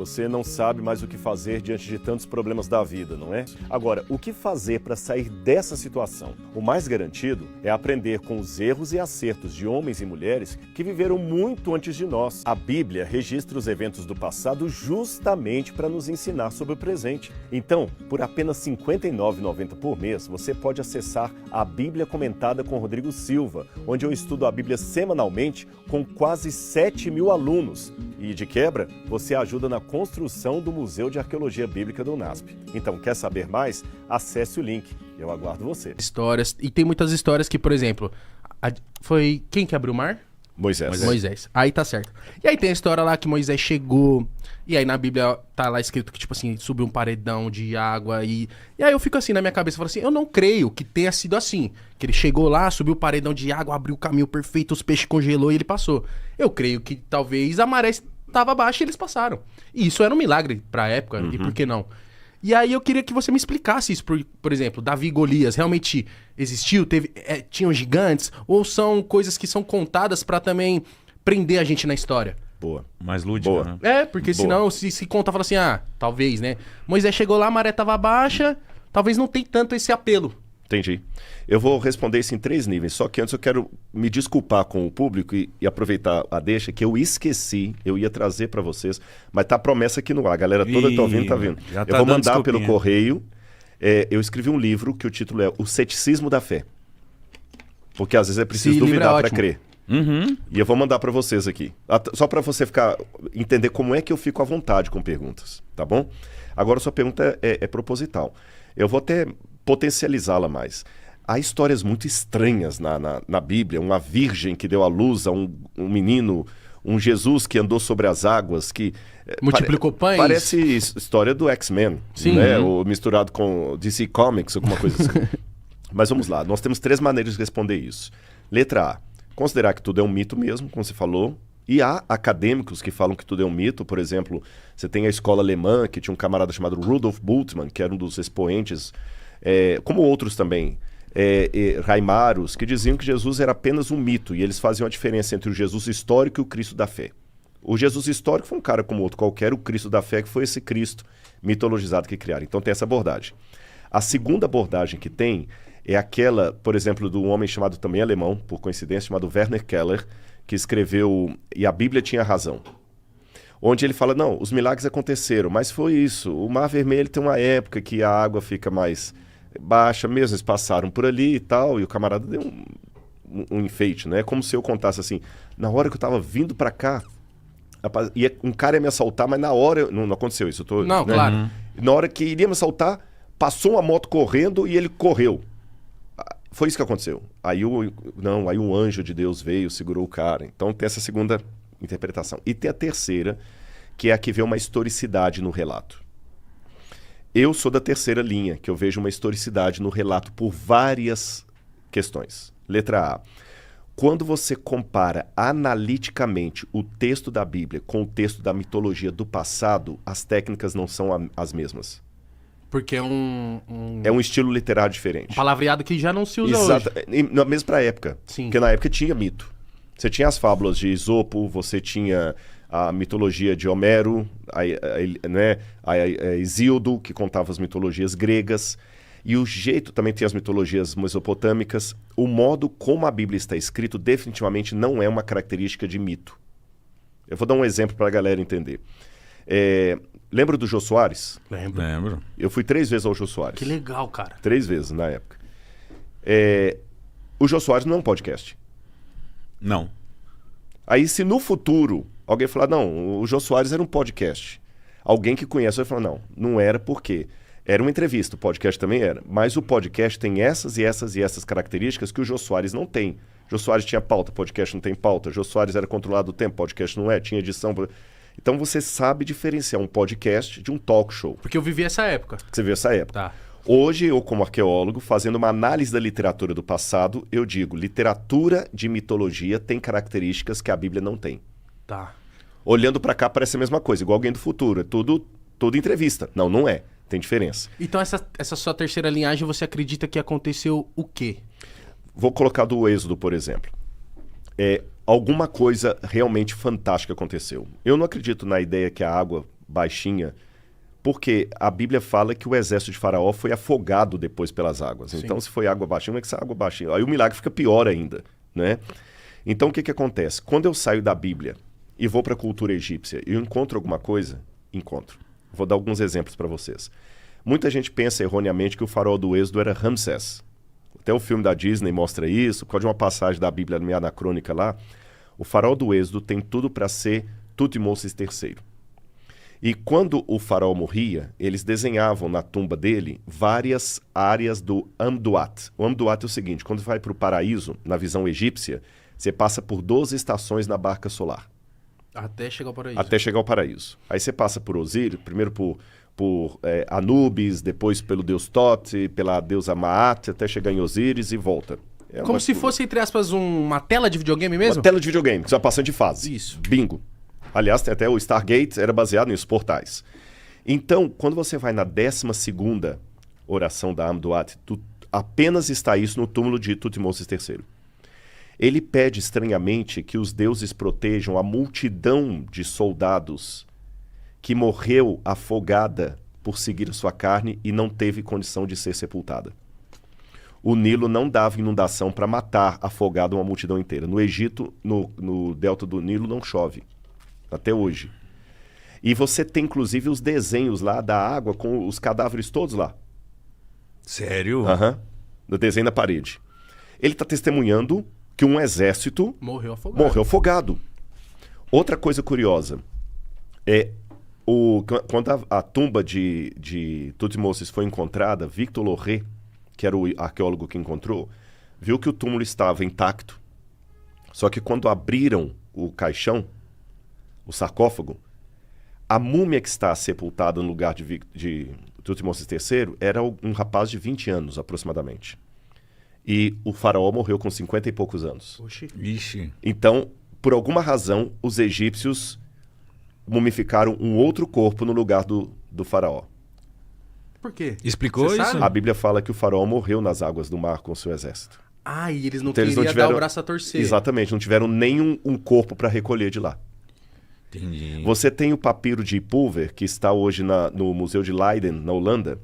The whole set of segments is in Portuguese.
Você não sabe mais o que fazer diante de tantos problemas da vida, não é? Agora, o que fazer para sair dessa situação? O mais garantido é aprender com os erros e acertos de homens e mulheres que viveram muito antes de nós. A Bíblia registra os eventos do passado justamente para nos ensinar sobre o presente. Então, por apenas R$ 59,90 por mês, você pode acessar a Bíblia Comentada com Rodrigo Silva, onde eu estudo a Bíblia semanalmente com quase 7.000 alunos. E, de quebra, você ajuda na construção do Museu de Arqueologia Bíblica do UNASP. Então, quer saber mais? Acesse o link. Eu aguardo você. Histórias. E tem muitas histórias que, por exemplo, foi quem que abriu o mar? Moisés. Aí tá certo. E aí tem a história lá que Moisés chegou, e aí na Bíblia tá lá escrito que, tipo assim, subiu um paredão de água e aí eu fico assim na minha cabeça, falo assim, eu não creio que tenha sido assim. Que ele chegou lá, subiu o paredão de água, abriu o caminho perfeito, os peixes congelou e ele passou. Eu creio que talvez a maré estava baixa e eles passaram. E isso era um milagre pra época, e por que não? E aí eu queria que você me explicasse isso, por exemplo, Davi e Golias realmente existiu? Tinham gigantes? Ou são coisas que são contadas pra também prender a gente na história? Boa. Mais lúdica, Boa. né? Porque senão se conta, fala assim, talvez, né? Moisés chegou lá, a maré tava baixa, talvez não tem tanto esse apelo. Entendi. Eu vou responder isso em 3 níveis, só que antes eu quero me desculpar com o público e aproveitar a deixa que eu esqueci, eu ia trazer para vocês, mas tá a promessa aqui no ar, a galera toda que tá ouvindo, tá vindo. Eu vou mandar pelo correio, eu escrevi um livro que o título é O Ceticismo da Fé, porque às vezes é preciso duvidar para crer. E eu vou mandar para vocês aqui, só para você entender como é que eu fico à vontade com perguntas, tá bom? Agora sua pergunta é proposital, eu vou até potencializá-la mais. Há histórias muito estranhas na Bíblia, uma virgem que deu à luz a um menino, um Jesus que andou sobre as águas, que multiplicou pães. Parece história do X-Men, né? Ou misturado com DC Comics, alguma coisa assim. Mas vamos lá, nós temos 3 maneiras de responder isso. Letra A, considerar que tudo é um mito mesmo, como você falou. E há acadêmicos que falam que tudo é um mito. Por exemplo, você tem a escola alemã, que tinha um camarada chamado Rudolf Bultmann, que era um dos expoentes, como outros também, Raimaros, que diziam que Jesus era apenas um mito, e eles faziam a diferença entre o Jesus histórico e o Cristo da fé. O Jesus histórico foi um cara como outro qualquer, o Cristo da fé que foi esse Cristo mitologizado que criaram. Então tem essa abordagem. A segunda abordagem que tem é aquela, por exemplo, de um homem chamado também alemão, por coincidência, chamado Werner Keller, que escreveu E a Bíblia Tinha Razão. Onde ele fala, não, os milagres aconteceram, mas foi isso. O Mar Vermelho tem uma época que a água fica mais baixa mesmo, eles passaram por ali e tal, e o camarada deu um enfeite, né? Como se eu contasse assim, na hora que eu tava vindo pra cá, um cara ia me assaltar, mas na hora, não aconteceu isso. Não, né? Claro. Na hora que iria me assaltar, passou uma moto correndo e ele correu. Foi isso que aconteceu. Aí um anjo de Deus veio, segurou o cara. Então tem essa segunda interpretação. E tem a terceira, que é a que vê uma historicidade no relato. Eu sou da terceira linha, que eu vejo uma historicidade no relato por várias questões. Letra A. Quando você compara analiticamente o texto da Bíblia com o texto da mitologia do passado, as técnicas não são as mesmas. Porque é um estilo literário diferente. Um palavreado que já não se usa hoje. Mesmo para a época. Sim. Porque na época tinha mito. Você tinha as fábulas de Esopo, você tinha a mitologia de Homero, a Hesíodo, que contava as mitologias gregas. E o jeito, também tem as mitologias mesopotâmicas. O modo como a Bíblia está escrito definitivamente não é uma característica de mito. Eu vou dar um exemplo para a galera entender. Lembra do Jô Soares? Lembro. Eu fui 3 vezes ao Jô Soares. Que legal, cara. 3 vezes na época. O Jô Soares não é um podcast. Não. Aí se no futuro alguém falar, não, o Jô Soares era um podcast. Alguém que conhece vai falar, não era porque era uma entrevista, o podcast também era. Mas o podcast tem essas e essas e essas características que o Jô Soares não tem. Jô Soares tinha pauta, podcast não tem pauta. Jô Soares era controlado o tempo, podcast não é, tinha edição. Então você sabe diferenciar um podcast de um talk show. Porque eu vivi essa época. Você viu essa época. Tá. Hoje, eu como arqueólogo, fazendo uma análise da literatura do passado, eu digo, literatura de mitologia tem características que a Bíblia não tem. Tá. Olhando para cá parece a mesma coisa, igual alguém do futuro. É tudo entrevista. Não é. Tem diferença. Então essa sua terceira linhagem, você acredita que aconteceu o quê? Vou colocar do Êxodo, por exemplo. Alguma coisa realmente fantástica aconteceu. Eu não acredito na ideia que a água baixinha, porque a Bíblia fala que o exército de Faraó foi afogado depois pelas águas. Sim. Então, se foi água baixinha, como é que essa água baixinha? Aí o milagre fica pior ainda, né? Então, o que acontece? Quando eu saio da Bíblia e vou para a cultura egípcia e eu encontro alguma coisa, encontro. Vou dar alguns exemplos para vocês. Muita gente pensa erroneamente que o faraó do Êxodo era Ramsés. Até o filme da Disney mostra isso, por causa de uma passagem da Bíblia meio anacrônica lá. O faraó do Êxodo tem tudo para ser Tutmoses III. E quando o faraó morria, eles desenhavam na tumba dele várias áreas do Amduat. O Amduat é o seguinte, quando vai para o paraíso, na visão egípcia, você passa por 12 estações na barca solar. Até chegar ao paraíso. Até chegar ao paraíso. Aí você passa por Osíris, primeiro por Anubis, depois pelo deus Tote, pela deusa Maat, até chegar em Osíris e volta. Como se fosse, entre aspas, uma tela de videogame mesmo? Uma tela de videogame, que você vai passando de fase. Isso. Bingo. Aliás, tem até o Stargate, era baseado nos portais. Então, quando você vai na 12ª oração da Amduat, apenas está isso no túmulo de Tutmoses III. Ele pede estranhamente que os deuses protejam a multidão de soldados que morreu afogada por seguir a sua carne e não teve condição de ser sepultada. O Nilo não dava inundação para matar afogado uma multidão inteira. No Egito, no delta do Nilo, não chove. Até hoje. E você tem, inclusive, os desenhos lá da água com os cadáveres todos lá. Sério? Aham. No desenho na parede. Ele está testemunhando que um exército morreu afogado. Outra coisa curiosa é quando a tumba de Tutmoses foi encontrada, Victor Loré, que era o arqueólogo que encontrou, viu que o túmulo estava intacto. Só que quando abriram o caixão, o sarcófago, a múmia que está sepultada no lugar de Tutmoses III era um rapaz de 20 anos, aproximadamente. E o faraó morreu com 50 e poucos anos. Oxi. Ixi. Então, por alguma razão, os egípcios mumificaram um outro corpo no lugar do faraó. Por quê? Explicou isso? A Bíblia fala que o faraó morreu nas águas do mar com o seu exército. Ah, e eles não então, queriam dar o braço a torcer. Exatamente, não tiveram nenhum corpo para recolher de lá. Entendi. Você tem o papiro de Pulver, que está hoje no Museu de Leiden, na Holanda,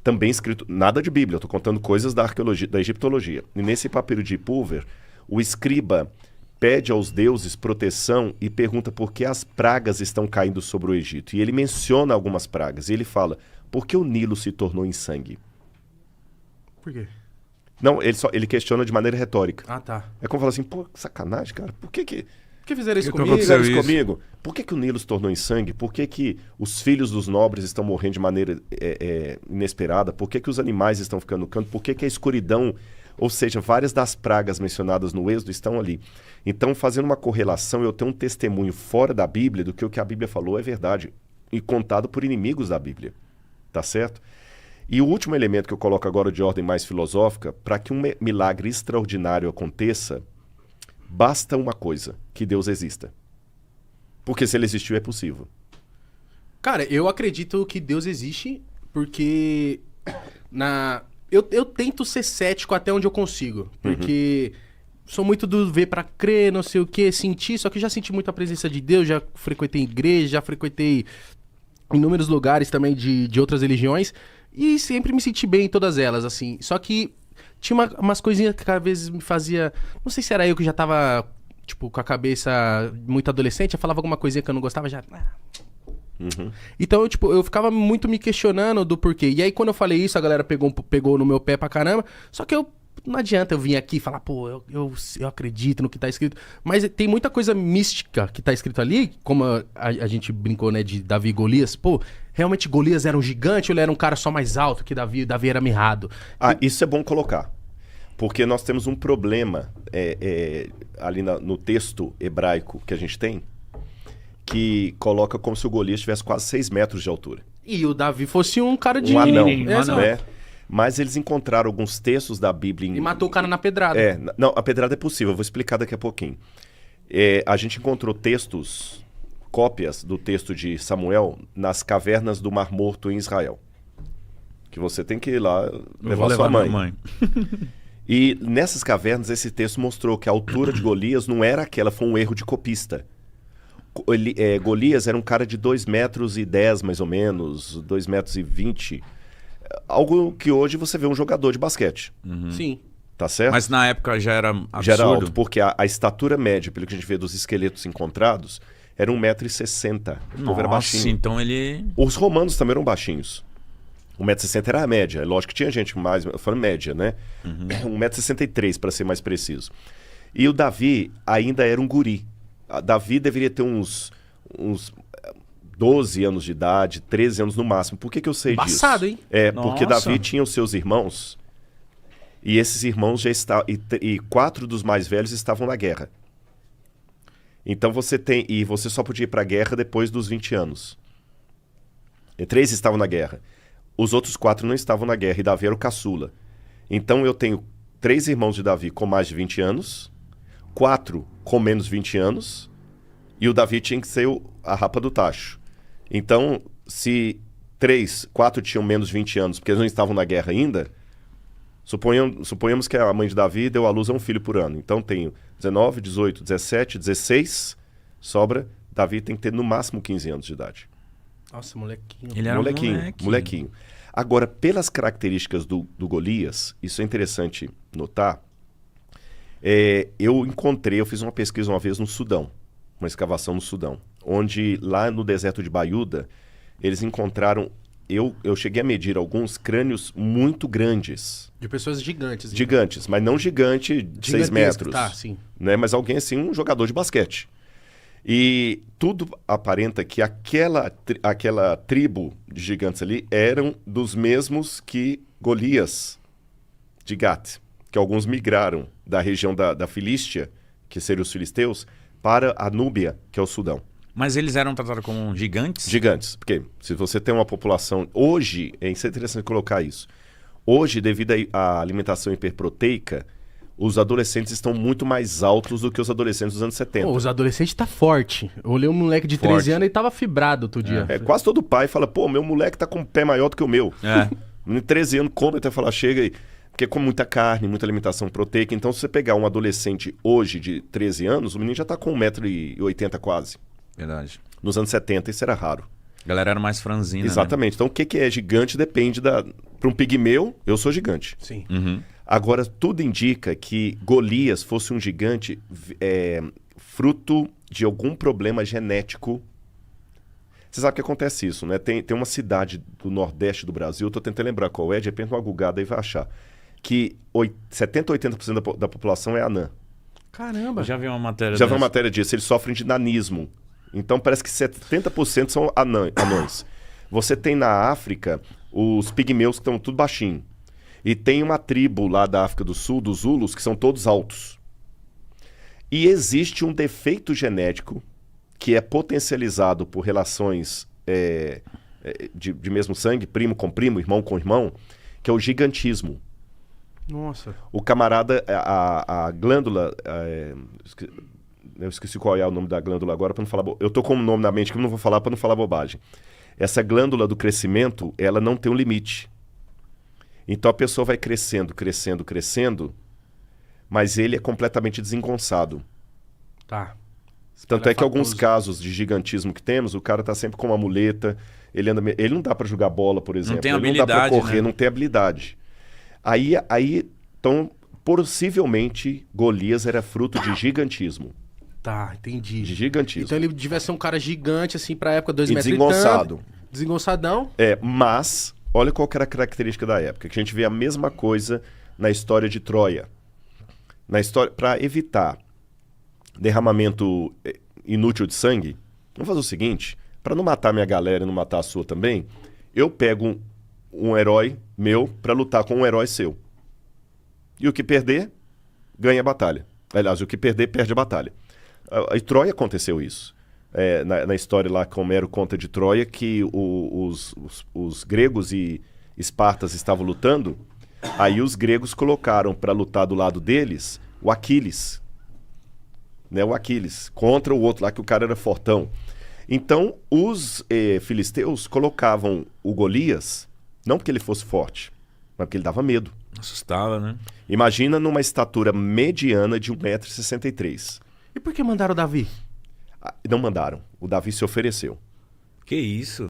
também escrito, nada de Bíblia, eu estou contando coisas da arqueologia, da egiptologia. E nesse papiro de Pulver, o escriba pede aos deuses proteção e pergunta por que as pragas estão caindo sobre o Egito. E ele menciona algumas pragas. E ele fala, por que o Nilo se tornou em sangue? Por quê? Não, ele questiona de maneira retórica. Ah, tá. É como falar assim, pô, sacanagem, cara. Por que fizeram isso comigo? Por que o Nilo se tornou em sangue? Por que os filhos dos nobres estão morrendo de maneira inesperada? Por que os animais estão ficando no canto? Por que a escuridão... Ou seja, várias das pragas mencionadas no Êxodo estão ali. Então, fazendo uma correlação, eu tenho um testemunho fora da Bíblia do que o que a Bíblia falou é verdade. E contado por inimigos da Bíblia. Tá certo? E o último elemento que eu coloco agora de ordem mais filosófica, para que um milagre extraordinário aconteça, basta uma coisa, que Deus exista. Porque se ele existiu, é possível. Cara, eu acredito que Deus existe porque eu tento ser cético até onde eu consigo. Porque sou muito do ver pra crer, não sei o que, sentir. Só que já senti muito a presença de Deus, já frequentei igreja, já frequentei inúmeros lugares também de outras religiões. E sempre me senti bem em todas elas, assim. Só que tinha umas coisinhas que às vezes me fazia... Não sei se era eu que já tava, tipo, com a cabeça muito adolescente. Eu falava alguma coisinha que eu não gostava, já... Então, eu ficava muito me questionando do porquê. E aí, quando eu falei isso, a galera pegou no meu pé pra caramba. Só que não adianta eu vir aqui e falar, pô, eu acredito no que tá escrito. Mas tem muita coisa mística que tá escrito ali, como a gente brincou, né, de Davi e Golias. Pô, realmente Golias era um gigante ou ele era um cara só mais alto que Davi era mirrado? Isso é bom colocar. Porque nós temos um problema ali no texto hebraico que a gente tem, que coloca como se o Golias tivesse quase 6 metros de altura. E o Davi fosse um cara de... Um anão, né? Mas eles encontraram alguns textos da Bíblia... E matou o cara na pedrada. Não, a pedrada é possível, eu vou explicar daqui a pouquinho. A gente encontrou cópias do texto de Samuel nas cavernas do Mar Morto em Israel. Que você tem que ir lá levar sua mãe. E nessas cavernas esse texto mostrou que a altura de Golias não era aquela, foi um erro de copista. Golias era um cara de 2,10 metros, mais ou menos, 2,20 metros. Algo que hoje você vê um jogador de basquete. Sim. Tá certo? Mas na época já era absurdo? Já era alto, porque a estatura média, pelo que a gente vê dos esqueletos encontrados, era 1,60 m. O povo era baixinho. Então ele... Os romanos também eram baixinhos. 1,60 m era a média. É lógico que tinha gente mais... Eu falo média, né? 1,63 m, para ser mais preciso. E o Davi ainda era um guri. Davi deveria ter uns 12 anos de idade, 13 anos no máximo. Por que eu sei disso? Embaçado, hein? Porque Davi tinha os seus irmãos, e esses irmãos já estavam... E 4 dos mais velhos estavam na guerra. Então você tem... E você só podia ir para a guerra depois dos 20 anos. E 3 estavam na guerra. Os outros 4 não estavam na guerra, e Davi era o caçula. Então eu tenho 3 irmãos de Davi com mais de 20 anos, 4 com menos 20 anos, e o Davi tinha que ser a rapa do tacho. Então, se 4 tinham menos 20 anos, porque eles não estavam na guerra ainda, suponhamos que a mãe de Davi deu à luz a um filho por ano. Então tenho 19, 18, 17, 16, sobra. Davi tem que ter no máximo 15 anos de idade. Nossa, molequinho. Ele era molequinho. Agora, pelas características do Golias, isso é interessante notar, eu fiz uma pesquisa uma vez no Sudão, uma escavação no Sudão, onde lá no deserto de Baiuda, eles encontraram, eu cheguei a medir alguns crânios muito grandes. De pessoas gigantes. Então. Gigantes, mas não gigante de 6 metros. Tá, sim. Né? Mas alguém assim, um jogador de basquete. E tudo aparenta que aquela tribo de gigantes ali eram dos mesmos que Golias de Gat, que alguns migraram da região da Filístia, que seriam os filisteus, para a Núbia, que é o Sudão. Mas eles eram tratados como gigantes? Gigantes, porque se você tem uma população... Hoje, é interessante colocar isso. Hoje, devido à alimentação hiperproteica, os adolescentes estão muito mais altos do que os adolescentes dos anos 70. Os adolescentes tá forte. Eu olhei um moleque de 13 anos e tava fibrado outro dia. Quase todo pai fala, pô, meu moleque tá com um pé maior do que o meu. Em 13 anos, come até falar, chega aí. Porque come muita carne, muita alimentação proteica. Então, se você pegar um adolescente hoje de 13 anos, o menino já tá com 1,80 m quase. Verdade. Nos anos 70, isso era raro. A galera era mais franzina. Exatamente. Né? Então, o que é gigante depende da... Para um pigmeu, eu sou gigante. Sim. Agora, tudo indica que Golias fosse um gigante fruto de algum problema genético. Você sabe que acontece isso, né? Tem uma cidade do nordeste do Brasil, estou tentando lembrar qual é, de repente uma gugada aí vai achar, que 70% a 80% da população é anã. Caramba! Já vi uma matéria Já vi uma matéria disso, eles sofrem de nanismo. Então parece que 70% são anões. Você tem na África os pigmeus que estão tudo baixinho. E tem uma tribo lá da África do Sul, dos Zulus, que são todos altos. E existe um defeito genético que é potencializado por relações de mesmo sangue, primo com primo, irmão com irmão, que é o gigantismo. Nossa. O camarada, a glândula... eu esqueci qual é o nome da glândula agora, para não falar... Eu tô com um nome na mente que eu não vou falar para não falar bobagem. Essa glândula do crescimento, ela não tem um limite. Então a pessoa vai crescendo, mas ele é completamente desengonçado. Tá. Tanto é que alguns casos de gigantismo que temos, o cara tá sempre com uma muleta, ele não dá para jogar bola, por exemplo. Não tem ele habilidade, não dá para correr, né? não tem habilidade. Aí, então, possivelmente, Golias era fruto de gigantismo. Tá, entendi. De gigantismo. Então ele devia ser um cara gigante, assim, pra época, 2 metros desengonçado. Desengonçadão. Mas, olha qual que era a característica da época, que a gente vê a mesma coisa na história de Troia. Para evitar derramamento inútil de sangue, vamos fazer o seguinte, para não matar minha galera e não matar a sua também, eu pego um herói meu para lutar com um herói seu. E o que perder, ganha a batalha. Aliás, o que perder, perde a batalha. Em Troia aconteceu isso. Na história lá que Homero conta de Troia, que os gregos e espartas estavam lutando, aí os gregos colocaram para lutar do lado deles o Aquiles. Né, o Aquiles, contra o outro lá, que o cara era fortão. Então, os filisteus colocavam o Golias, não porque ele fosse forte, mas porque ele dava medo. Assustava, né? Imagina numa estatura mediana de 1,63 m. E por que mandaram o Davi? Não mandaram. O Davi se ofereceu. Que isso?